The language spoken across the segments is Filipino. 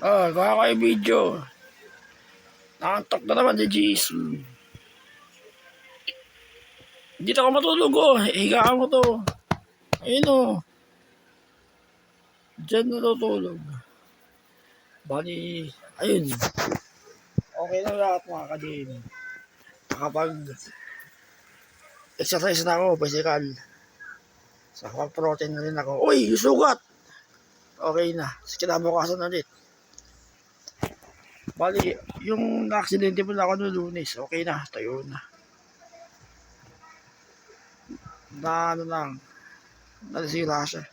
Gawa kayo video. Nakatok na naman si Jisoo. Dito ako matulog higaan ko to. Ayun Diyan natutulog. Bali, ayun. Okay na lahat mga kadin. Nakapag-exercise na ako, physical. Sa protein na rin ako. Uy, yung sugat! Okay na. Kinabukasan ulit. Bali, yung na-aksidente po na ako noong Lunes, okay na, tayo na. Nasira siya.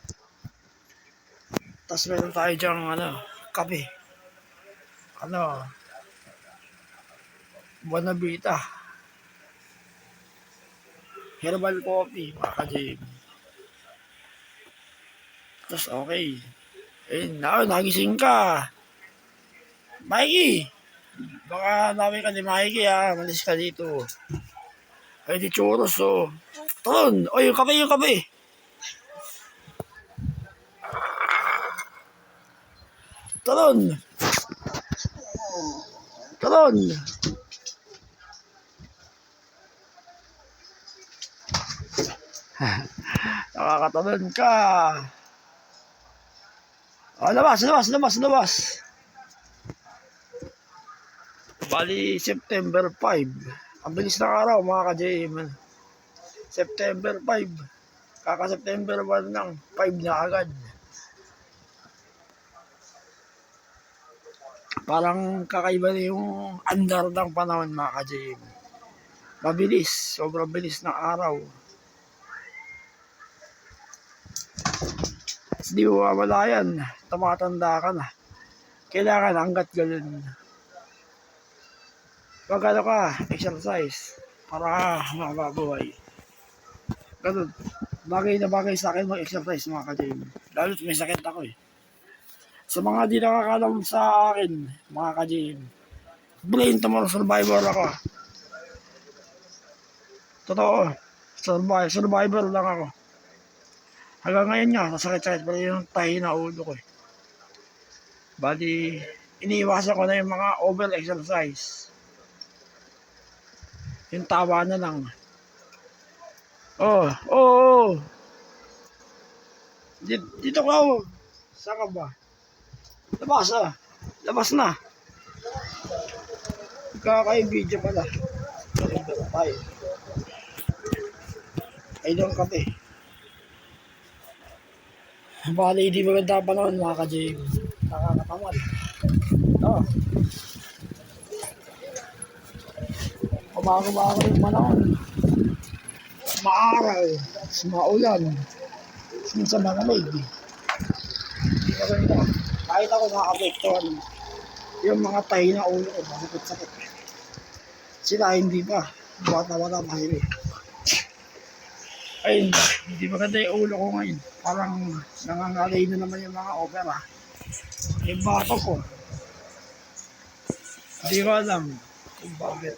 Tapos meron tayo dyang kape. Buenavita. Herbal coffee, mga ka-gym. Tapos okay. Nagising ka. Mikey! Baka namin ka ni Mikey malis ka dito. Ay di churros Talon! Yung kape! Talon! Nakakatalon ka. Labas. Bali, September 5. Ang bilis ng araw, mga ka-JM. September 5. Kaka-September 1 lang. 5 na agad. Parang kakaiba na yung andar ng panahon, mga ka-JM. Mabilis. Sobrang bilis ng araw. Di mo mawala yan. Tumatanda ka na. Kailangan hanggat ganun. Pag exercise para mababuhay. Ganun. Bagay na bagay sa akin mag-exercise, mga ka-gym. Lalo't may sakit ako Sa mga di nakakalam sa akin, mga ka-gym, brain tumor survivor ako. Totoo. Survivor lang ako. Hanggang ngayon nga, nasakit-sakit pa rin yung tahi na ulo ko Bali, iniiwasan ko na yung mga over-exercise. Yung tawa na lang. Dito ka Saan ka ba? Labas na. Video pala. Ay doon kape. Bali, di maganda pa naman, mga ka-gym. Nakakatamad. Bago-bago yung panahon. Maaraw, maulan, minsan malamig. Hindi maganda. Kahit ako nakapektuhan yung mga tahi na ulo ko, masakit-sakit. Sila hindi pa. Wata-wata mahiri. Ay, hindi maganda yung ulo ko ngayon. Parang nangangalay na naman yung mga opera. Yung bato ko. Hindi ko alam kung bakit.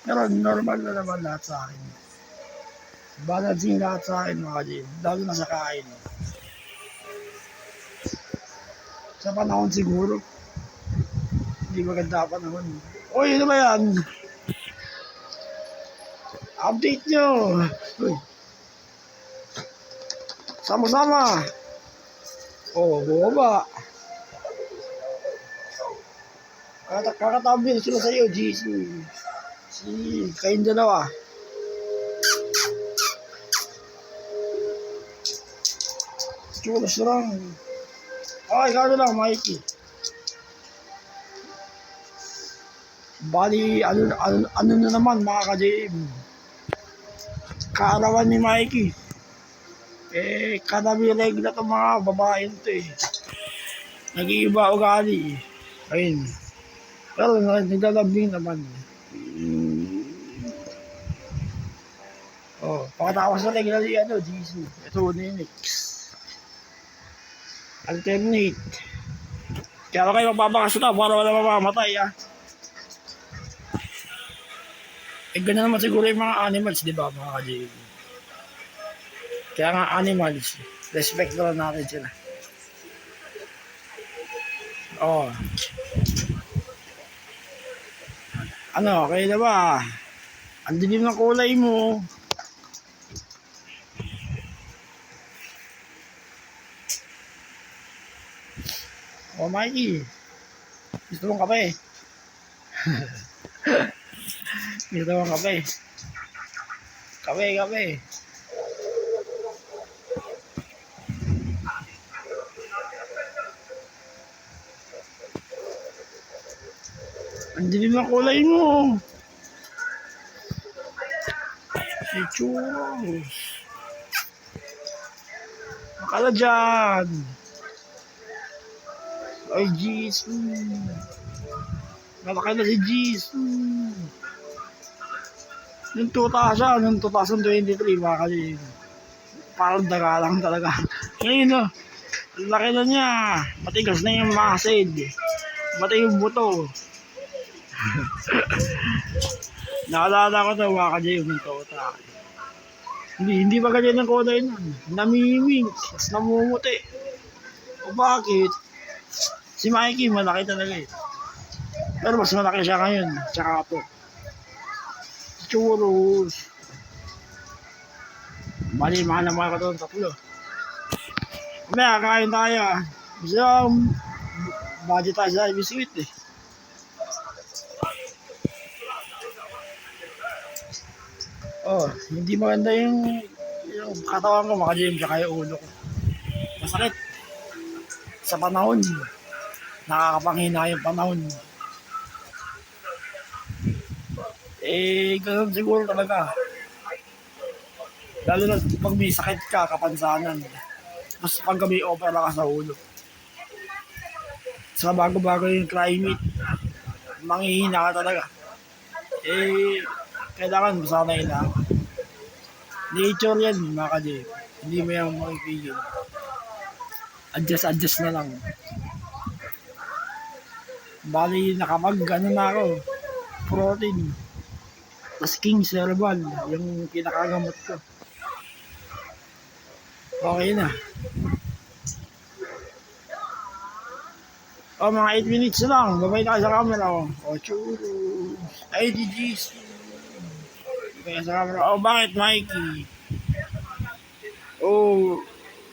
Pero normal na naman lahat sa akin. Balancing lahat sa akin, mga ka-gym. Lalo na sa kain. Sa panahon siguro. Hindi maganda panahon. Ano ba yan? Update nyo. Sama-sama. Bumaba. Kakatabi sila sa'yo, Jisoo. Kayong dalawa. Churros lang. Ikaw na lang, Mikey. Bali, ano na naman, mga ka-JM. Kaarawan ni Mikey. Kanabileg na itong mga babae nito Nag-iiba ugali Ayun. Pero naglalambing naman. Pakatawas na lang Jisoo. Ito next. Alternate. Kaya kayo magpapakas na para wala mamamatay ganun naman siguro yung mga animals, di ba, mga ka-JM? Kaya nga animals, respect naman natin sila. Oh, ano, okay na ba? Ang dilim ng kulay mo. Oh, Mikey. Gusto mong kape? Gusto mong kape? Kape, kape. Ang dilim ng kulay mo. Si Churros. Makala dyan. Ay, Jisoo. Malaki na si Jisoo. Noong 2023, mga kalin. Parang daga lang talaga. Ngayon, no, ang laki na niya. Matigas na yung muscle. Mati yung buto. Naalala ko na mga kalin yung tota. Hindi ba ganyan ang kulay nun? Namiming. Tapos namumuti. O bakit? Si Mikey, malaki talaga eh. Pero mas malaki siya ngayon. Tsaka po. Churros. Bali, mahal na mga katulong tatlo. Kaya, kain tayo ah. Gusto yung budget tayo sa biscuit eh. Oh, hindi maganda yung katawan ko, maka-gym, tsaka yung ulo ko. Masakit. Sa panahon. Nakakapanghina yung panahon. Eh, ganun siguro talaga. Lalo na pag may sakit ka, kapansanan. Tapos pag may opera ka sa ulo. Sa bago-bago yung climate, manghihina ka talaga. Eh, kailangan masanay na. Nature yan, mga ka-gym. Hindi mo yung makipigil. Adjust na lang. Bali, ano na ako. Protein. Tapos King Cerebral, yung pinakagamot ko. Okay na. Oh, mga 8 minutes lang. Babay na kayo sa camera. Oh, churros. Ay, DGs. Babay sa camera. Oh, bakit, Mikey? Oh,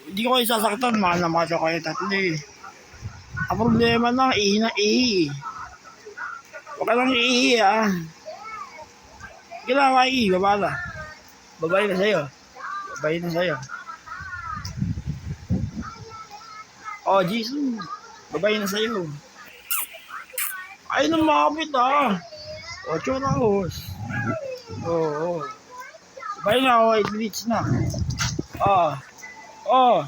hindi ko kayo sasaktan. Mahal na macho kayo tatlo eh. Ang problema lang, ihi na ihi. Huwag ka lang ihi ah. Sige lang, Mikey. Babala. Babay na sa'yo. Babay na sa'yo. Oh, Jesus. Babay na sa'yo. Ay, lumapit ah. 8 oras. Oo. Babay na, 8 minutes na. Oh.